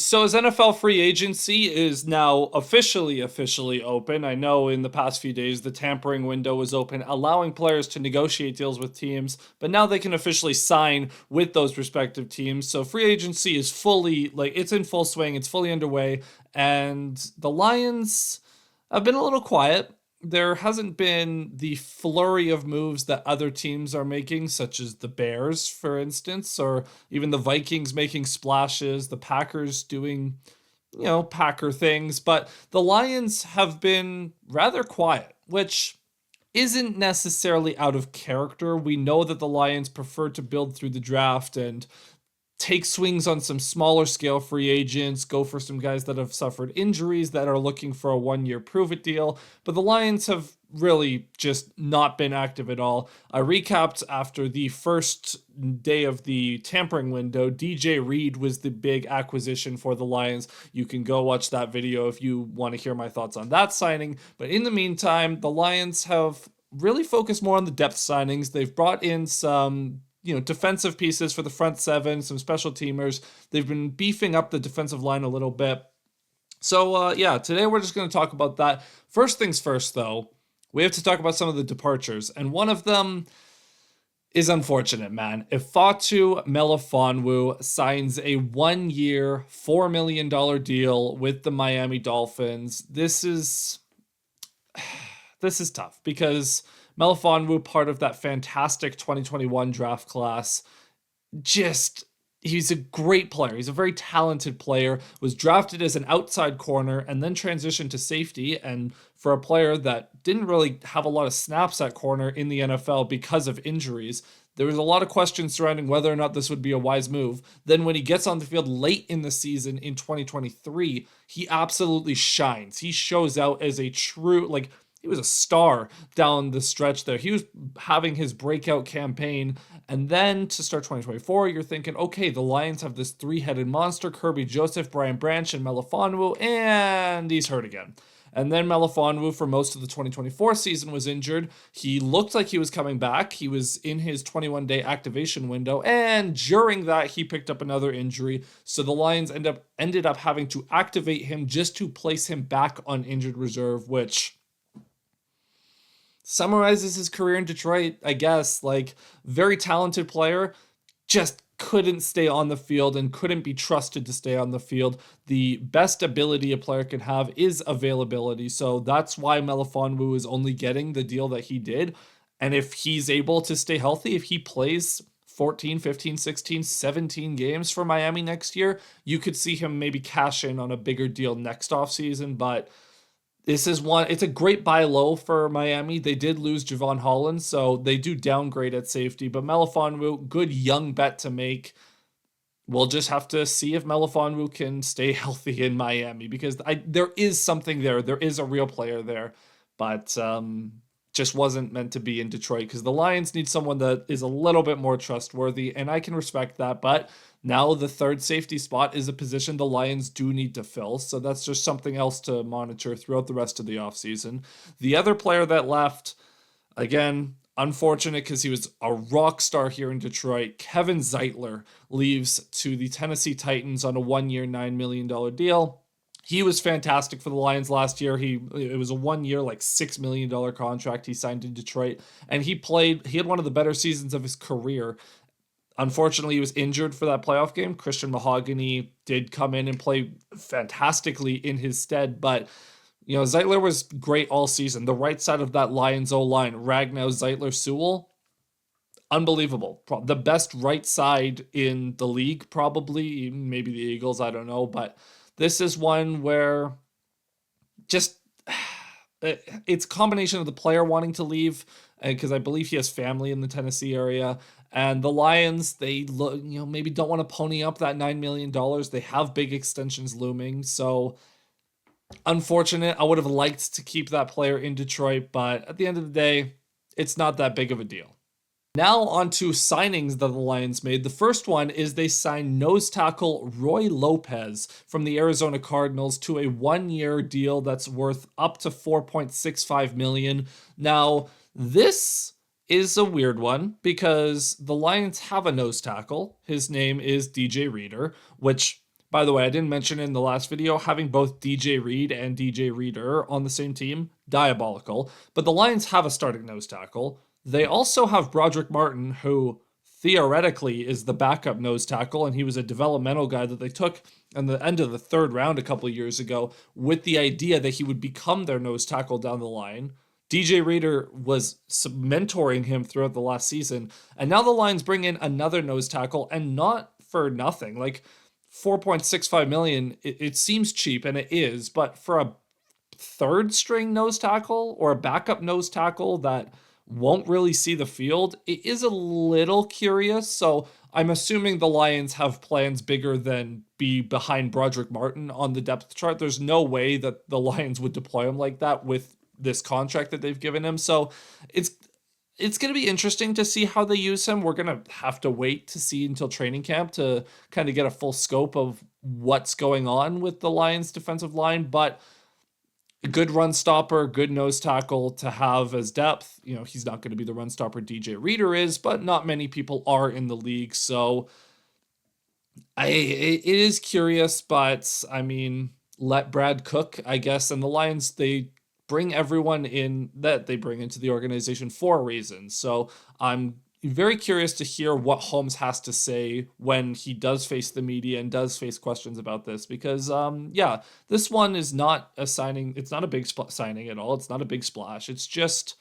So as NFL free agency is now officially open. I know in the past few days the tampering window was open, allowing players to negotiate deals with teams, but now they can officially sign with those respective teams. So free agency is fully it's in full swing, it's fully underway, and the Lions have been a little quiet. There hasn't been the flurry of moves that other teams are making, such as the Bears, for instance, or even the Vikings making splashes, the Packers doing, Packer things. But the Lions have been rather quiet, which isn't necessarily out of character. We know that the Lions prefer to build through the draft and take swings on some smaller scale free agents, go for some guys that have suffered injuries that are looking for a 1 year prove it deal. But the Lions have really just not been active at all. I recapped after the first day of the tampering window. DJ Reed was the big acquisition for the Lions. You can go watch that video if you want to hear my thoughts on that signing. But in the meantime, the Lions have really focused more on the depth signings. They've brought in some defensive pieces for the front seven, some special teamers. They've been beefing up the defensive line a little bit. So, today we're just going to talk about that. First things first, though, we have to talk about some of the departures. And one of them is unfortunate, man. Ifeatu Melifonwu signs a 1 year, $4 million deal with the Miami Dolphins. This is tough because Melifonwu, part of that fantastic 2021 draft class, he's a great player. He's a very talented player, was drafted as an outside corner and then transitioned to safety. And for a player that didn't really have a lot of snaps at corner in the NFL because of injuries, there was a lot of questions surrounding whether or not this would be a wise move. Then when he gets on the field late in the season in 2023, he absolutely shines. He shows out as a true, he was a star down the stretch there. He was having his breakout campaign. And then to start 2024, you're thinking, okay, the Lions have this three-headed monster, Kirby Joseph, Brian Branch, and Melifonwu, and he's hurt again. And then Melifonwu, for most of the 2024 season, was injured. He looked like he was coming back. He was in his 21-day activation window, and during that, he picked up another injury. So the Lions ended up having to activate him just to place him back on injured reserve, which summarizes his career in Detroit, I guess. Very talented player, just couldn't stay on the field and couldn't be trusted to stay on the field. The best ability a player can have is availability, so that's why Melifonwu is only getting the deal that he did. And if he's able to stay healthy, if he plays 14, 15, 16, 17 games for Miami next year, you could see him maybe cash in on a bigger deal next offseason. But it's a great buy low for Miami. They did lose Javon Holland, so they do downgrade at safety. But Melifonwu, good young bet to make. We'll just have to see if Melifonwu can stay healthy in Miami, because there is something there. There is a real player there, but just wasn't meant to be in Detroit, because the Lions need someone that is a little bit more trustworthy, and I can respect that. But now the third safety spot is a position the Lions do need to fill, so that's just something else to monitor throughout the rest of the offseason. The other player that left, again, unfortunate because he was a rock star here in Detroit, Kevin Zeitler leaves to the Tennessee Titans on a 1 year, $9 million deal. He was fantastic for the Lions last year. It was a 1 year, $6 million contract he signed in Detroit, and he had one of the better seasons of his career. Unfortunately, he was injured for that playoff game. Christian Mahogany did come in and play fantastically in his stead, but Zeitler was great all season. The right side of that Lions O-line, Ragnow, Zeitler, Sewell, unbelievable. The best right side in the league, probably, maybe the Eagles, I don't know, but this is one where just it's a combination of the player wanting to leave, because I believe he has family in the Tennessee area, and the Lions, they maybe don't want to pony up that $9 million. They have big extensions looming, so unfortunate. I would have liked to keep that player in Detroit, but at the end of the day, it's not that big of a deal. Now on to signings that the Lions made. The first one is they signed nose tackle Roy Lopez from the Arizona Cardinals to a 1 year deal that's worth up to $4.65 million. Now, this is a weird one because the Lions have a nose tackle. His name is DJ Reader, which, By the way, I didn't mention in the last video, having both DJ Reed and DJ Reader on the same team, diabolical. But the Lions have a starting nose tackle. They also have Broderick Martin, who theoretically is the backup nose tackle, and he was a developmental guy that they took in the end of the third round a couple of years ago with the idea that he would become their nose tackle down the line. DJ Reader was mentoring him throughout the last season, and now the Lions bring in another nose tackle, and not for nothing. Like 4.65 million, it seems cheap, and it is, but for a third string nose tackle or a backup nose tackle that won't really see the field, it is a little curious. So I'm assuming the Lions have plans bigger than be behind Broderick Martin on the depth chart. There's no way that the Lions would deploy him like that with this contract that they've given him. So it's going to be interesting to see how they use him. We're going to have to wait to see until training camp to kind of get a full scope of what's going on with the Lions defensive line, but a good run stopper, good nose tackle to have as depth. You know, he's not going to be the run stopper DJ Reader is, but not many people are in the league. So it is curious, but I mean, let Brad cook, I guess. And the Lions, they bring everyone in that they bring into the organization for a reason. So I'm very curious to hear what Holmes has to say when he does face the media and does face questions about this, because yeah, this one is not a signing. It's not a big signing at all. It's not a big splash. It's just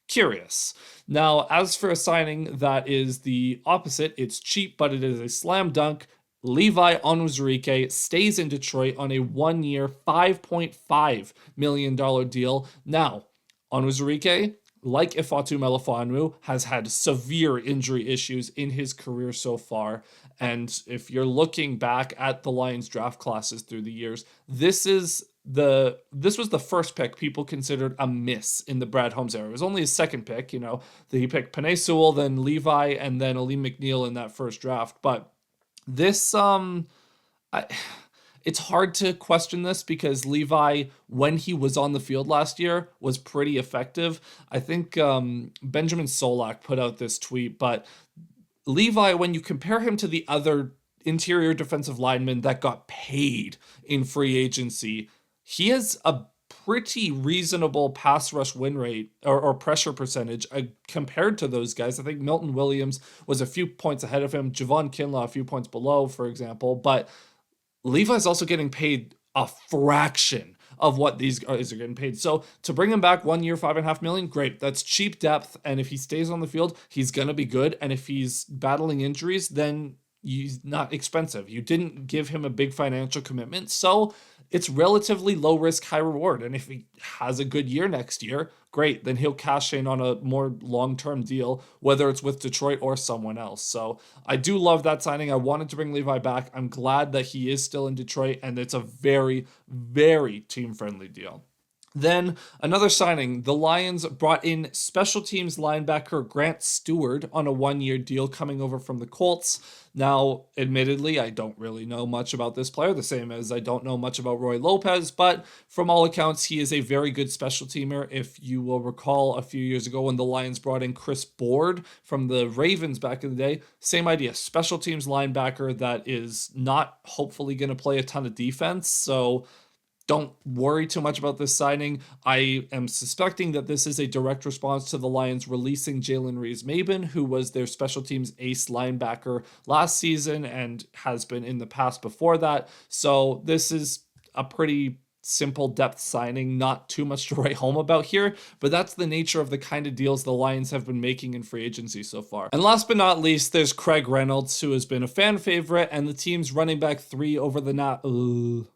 curious. Now, as for a signing that is the opposite, it's cheap, but it is a slam dunk. Levi Onwuzurike stays in Detroit on a 1-year, $5.5 million deal. Now, Onwuzurike, like Ifeatu Melifonwu, has had severe injury issues in his career so far. And if you're looking back at the Lions draft classes through the years, this was the first pick people considered a miss in the Brad Holmes era. It was only his second pick, you know. He picked Penei Sewell, then Levi, and then Aleem McNeil in that first draft. But this, it's hard to question this because Levi, when he was on the field last year, was pretty effective. I think Benjamin Solak put out this tweet, but Levi, when you compare him to the other interior defensive linemen that got paid in free agency, he has a pretty reasonable pass rush win rate or pressure percentage compared to those guys. I think Milton Williams was a few points ahead of him, Javon Kinlaw a few points below, for example, but Levi's also getting paid a fraction of what these guys are getting paid. So to bring him back 1 year, $5.5 million, great. That's cheap depth. And if he stays on the field, he's going to be good. And if he's battling injuries, then he's not expensive. You didn't give him a big financial commitment. So it's relatively low risk, high reward. And if he has a good year next year, great. Then he'll cash in on a more long-term deal, whether it's with Detroit or someone else. So I do love that signing. I wanted to bring Levi back. I'm glad that he is still in Detroit, and it's a very, very team-friendly deal. Then another signing, the Lions brought in special teams linebacker Grant Stewart on a 1-year deal coming over from the Colts. Now, admittedly, I don't really know much about this player, the same as I don't know much about Roy Lopez, but from all accounts, he is a very good special teamer. If you will recall a few years ago when the Lions brought in Chris Board from the Ravens back in the day, same idea, special teams linebacker that is not hopefully going to play a ton of defense, so don't worry too much about this signing. I am suspecting that this is a direct response to the Lions releasing Jalen Reeves-Maybin, who was their special teams ace linebacker last season and has been in the past before that. So this is a pretty simple depth signing, not too much to write home about here, but that's the nature of the kind of deals the Lions have been making in free agency so far. And last but not least, there's Craig Reynolds, who has been a fan favorite and the team's running back 3 over the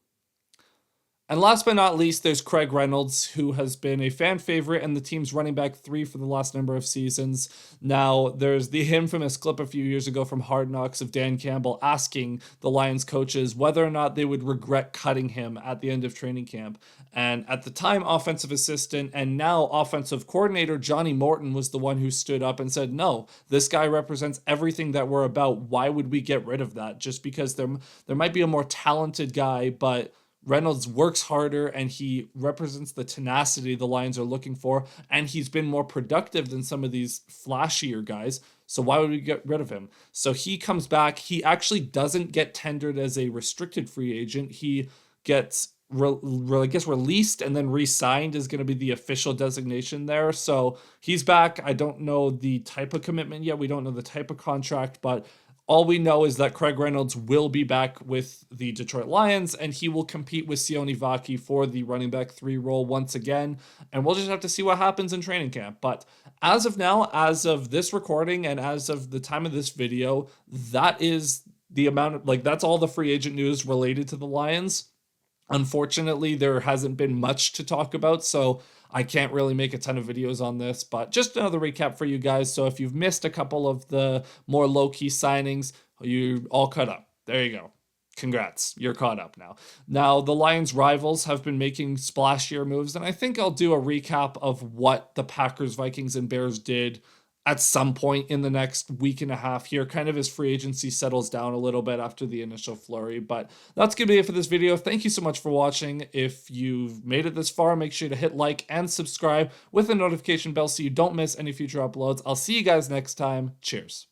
And last but not least, there's Craig Reynolds, who has been a fan favorite and the team's running back 3 for the last number of seasons. Now, there's the infamous clip a few years ago from Hard Knocks of Dan Campbell asking the Lions coaches whether or not they would regret cutting him at the end of training camp. And at the time, offensive assistant and now offensive coordinator Johnny Morton was the one who stood up and said, no, this guy represents everything that we're about. Why would we get rid of that? Just because there might be a more talented guy, but Reynolds works harder and he represents the tenacity the Lions are looking for, and he's been more productive than some of these flashier guys. So why would we get rid of him? So he comes back. He actually doesn't get tendered as a restricted free agent. He gets I guess released and then re-signed is going to be the official designation there. So he's back. I don't know the type of commitment yet. We don't know the type of contract, but all we know is that Craig Reynolds will be back with the Detroit Lions, and he will compete with Sione Vaki for the running back 3 role once again. And we'll just have to see what happens in training camp. But as of now, as of this recording, and as of the time of this video, that is the amount of, like, that's all the free agent news related to the Lions. Unfortunately, there hasn't been much to talk about, so I can't really make a ton of videos on this, but just another recap for you guys. So if you've missed a couple of the more low-key signings, you all caught up. There you go. Congrats, you're caught up now. Now, the Lions' rivals have been making splashier moves, and I think I'll do a recap of what the Packers, Vikings, and Bears did at some point in the next week and a half here, kind of as free agency settles down a little bit after the initial flurry. But that's going to be it for this video. Thank you so much for watching. If you've made it this far, make sure to hit like and subscribe with the notification bell so you don't miss any future uploads. I'll see you guys next time. Cheers.